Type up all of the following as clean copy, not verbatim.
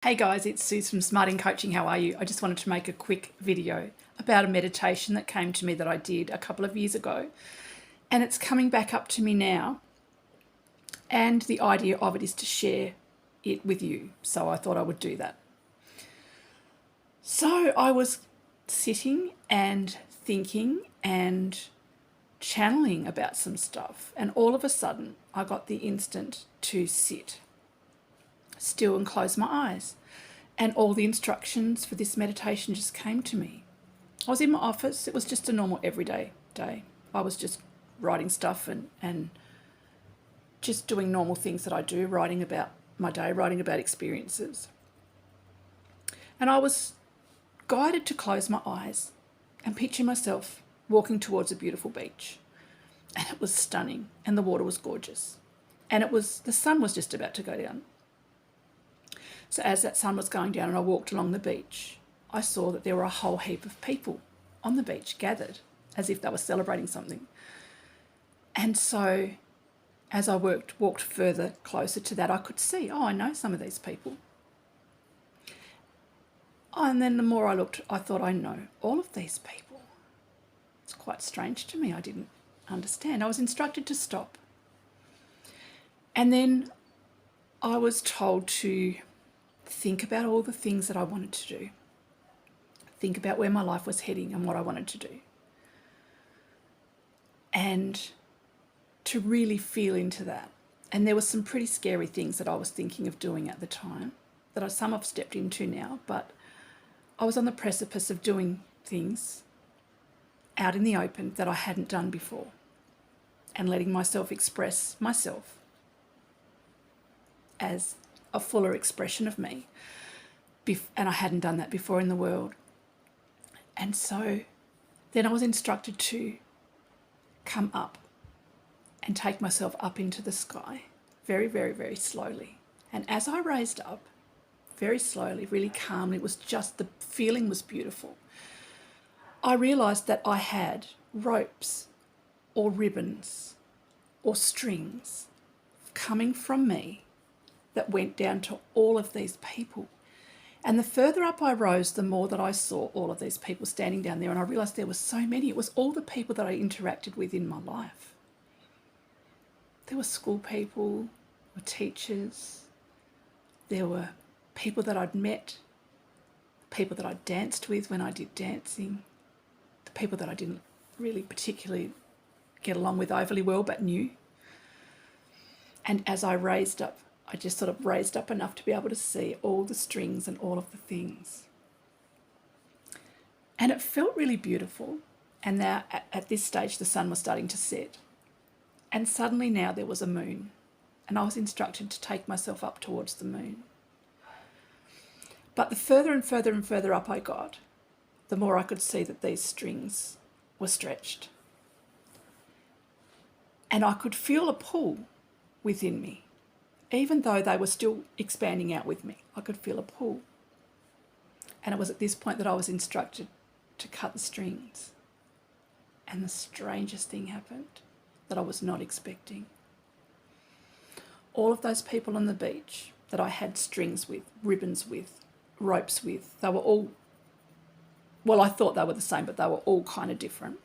Hey guys, it's Suze from Smarting Coaching. How are you? I just wanted to make a quick video about a meditation that came to me that I did a couple of years ago. And it's coming back up to me now. And the idea of it is to share it with you. So I thought I would do that. So I was sitting and thinking and channeling about some stuff. And all of a sudden, I got the instant to sit still and close my eyes. And all the instructions for this meditation just came to me. I was in my office. It was just a normal everyday day. I was just writing stuff and just doing normal things that I do, writing about my day, writing about experiences. And I was guided to close my eyes and picture myself walking towards a beautiful beach. And it was stunning and the water was gorgeous. And the sun was just about to go down. So as that sun was going down and I walked along the beach, I saw that there were a whole heap of people on the beach gathered as if they were celebrating something. And so as I walked further closer to that, I could see, I know some of these people. And then the more I looked, I thought, I know all of these people. It's quite strange to me. I didn't understand. I was instructed to stop. And then I was told to think about all the things that I wanted to do. Think about where my life was heading and what I wanted to do. And to really feel into that. And there were some pretty scary things that I was thinking of doing at the time that some I've stepped into now, but I was on the precipice of doing things out in the open that I hadn't done before and letting myself express myself as a fuller expression of me. And I hadn't done that before in the world. And so then I was instructed to come up and take myself up into the sky very, very, very slowly. And as I raised up, very slowly, really calmly, it was just, the feeling was beautiful. I realized that I had ropes or ribbons or strings coming from me that went down to all of these people. And the further up I rose, the more that I saw all of these people standing down there. And I realized there were so many. It was all the people that I interacted with in my life. There were school people, there were teachers, there were people that I'd met, people that I danced with when I did dancing, the people that I didn't really particularly get along with overly well but knew. And as I raised up, I just sort of raised up enough to be able to see all the strings and all of the things. And it felt really beautiful. And now at this stage, the sun was starting to set. And suddenly now there was a moon. And I was instructed to take myself up towards the moon. But the further and further and further up I got, the more I could see that these strings were stretched. And I could feel a pull within me. Even though they were still expanding out with me, I could feel a pull. And it was at this point that I was instructed to cut the strings. And the strangest thing happened that I was not expecting. All of those people on the beach that I had strings with, ribbons with, ropes with, they were all, well, I thought they were the same, but they were all kind of different.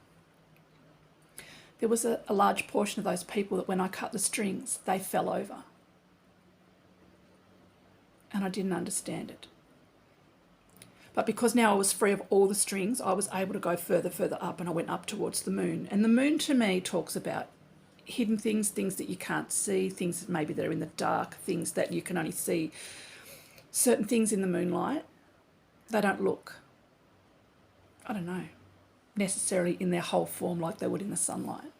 There was a large portion of those people that when I cut the strings, they fell over. And I didn't understand it. But because now I was free of all the strings, I was able to go further up, and I went up towards the moon. And the moon to me talks about hidden things, things that you can't see, things that maybe that are in the dark, things that you can only see. Certain things in the moonlight, they don't look, I don't know, necessarily in their whole form like they would in the sunlight.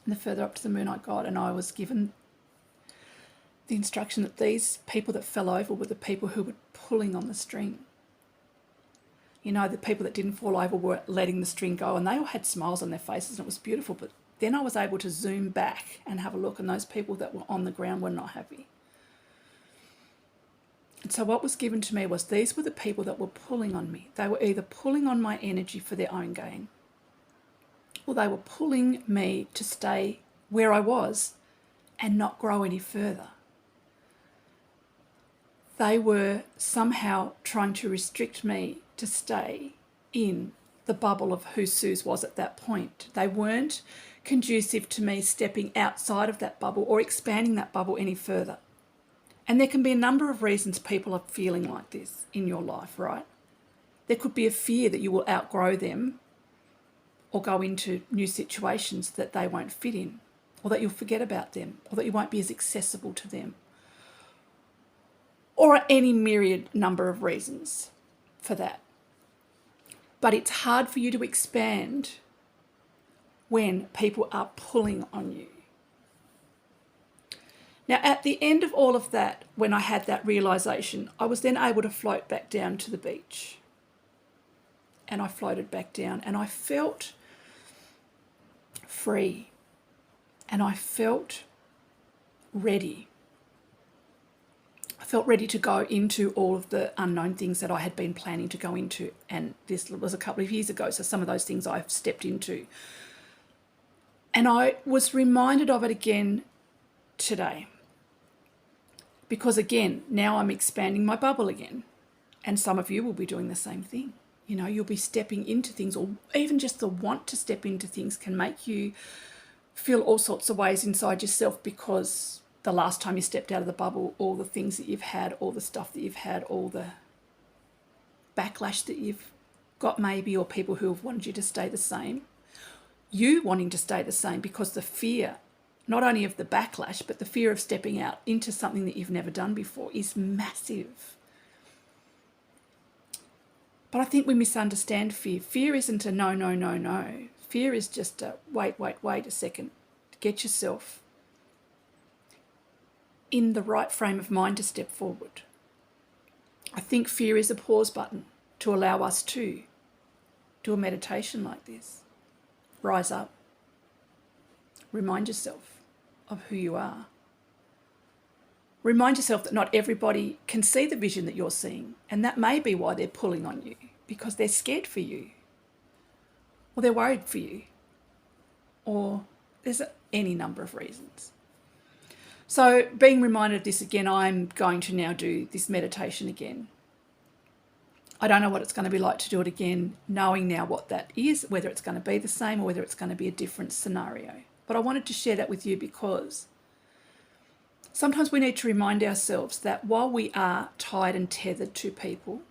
And the further up to the moon I got, and I was given the instruction that these people that fell over were the people who were pulling on the string. You know, the people that didn't fall over were letting the string go, and they all had smiles on their faces and it was beautiful. But then I was able to zoom back and have a look, and those people that were on the ground were not happy. And so what was given to me was these were the people that were pulling on me. They were either pulling on my energy for their own gain, or they were pulling me to stay where I was and not grow any further. they were somehow trying to restrict me to stay in the bubble of who Suze was at that point. They weren't conducive to me stepping outside of that bubble or expanding that bubble any further. And there can be a number of reasons people are feeling like this in your life, right? There could be a fear that you will outgrow them or go into new situations that they won't fit in, or that you'll forget about them, or that you won't be as accessible to them, or any myriad number of reasons for that. But it's hard for you to expand when people are pulling on you. Now, at the end of all of that, when I had that realization, I was then able to float back down to the beach. And I floated back down and I felt free and I felt ready. I felt ready to go into all of the unknown things that I had been planning to go into. And this was a couple of years ago, so some of those things I've stepped into. And I was reminded of it again today. Because again, now I'm expanding my bubble again. And some of you will be doing the same thing. You know, you'll be stepping into things, or even just the want to step into things can make you feel all sorts of ways inside yourself, because the last time you stepped out of the bubble, all the things that you've had, all the stuff that you've had, all the backlash that you've got maybe, or people who have wanted you to stay the same. You wanting to stay the same because the fear, not only of the backlash, but the fear of stepping out into something that you've never done before is massive. But I think we misunderstand fear. Fear isn't a no, no, no, no. Fear is just a wait a second. Get yourself in the right frame of mind to step forward. I think fear is a pause button to allow us to do a meditation like this. Rise up. Remind yourself of who you are. Remind yourself that not everybody can see the vision that you're seeing, and that may be why they're pulling on you, because they're scared for you, or they're worried for you, or there's any number of reasons. So being reminded of this again, I'm going to now do this meditation again. I don't know what it's going to be like to do it again, knowing now what that is, whether it's going to be the same or whether it's going to be a different scenario. But I wanted to share that with you because sometimes we need to remind ourselves that while we are tied and tethered to people,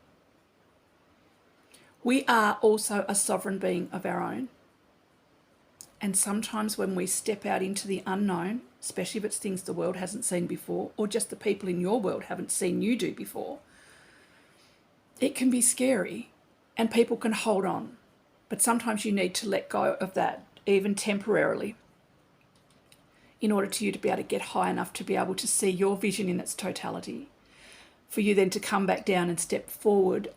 we are also a sovereign being of our own. And sometimes when we step out into the unknown, especially if it's things the world hasn't seen before, or just the people in your world haven't seen you do before, it can be scary and people can hold on. But sometimes you need to let go of that, even temporarily, in order to you to be able to get high enough to be able to see your vision in its totality, for you then to come back down and step forward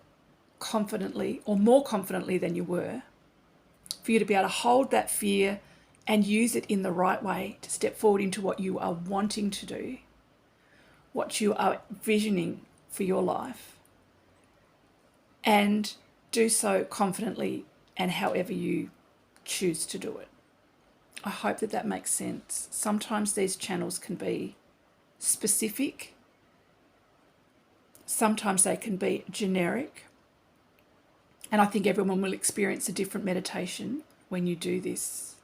confidently, or more confidently than you were, for you to be able to hold that fear and use it in the right way to step forward into what you are wanting to do, what you are visioning for your life, and do so confidently and however you choose to do it. I hope that that makes sense. Sometimes these channels can be specific. Sometimes they can be generic. And I think everyone will experience a different meditation when you do this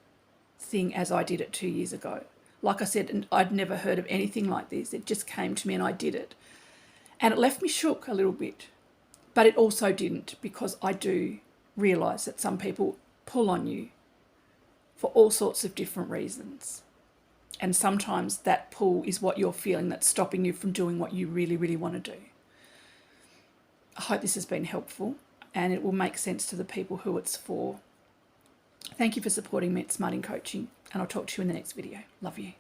thing as I did it 2 years ago. Like I said, I'd never heard of anything like this. It just came to me and I did it. And it left me shook a little bit. But it also didn't, because I do realise that some people pull on you for all sorts of different reasons. And sometimes that pull is what you're feeling that's stopping you from doing what you really, really want to do. I hope this has been helpful and it will make sense to the people who it's for. Thank you for supporting me at Smart in Coaching, and I'll talk to you in the next video. Love you.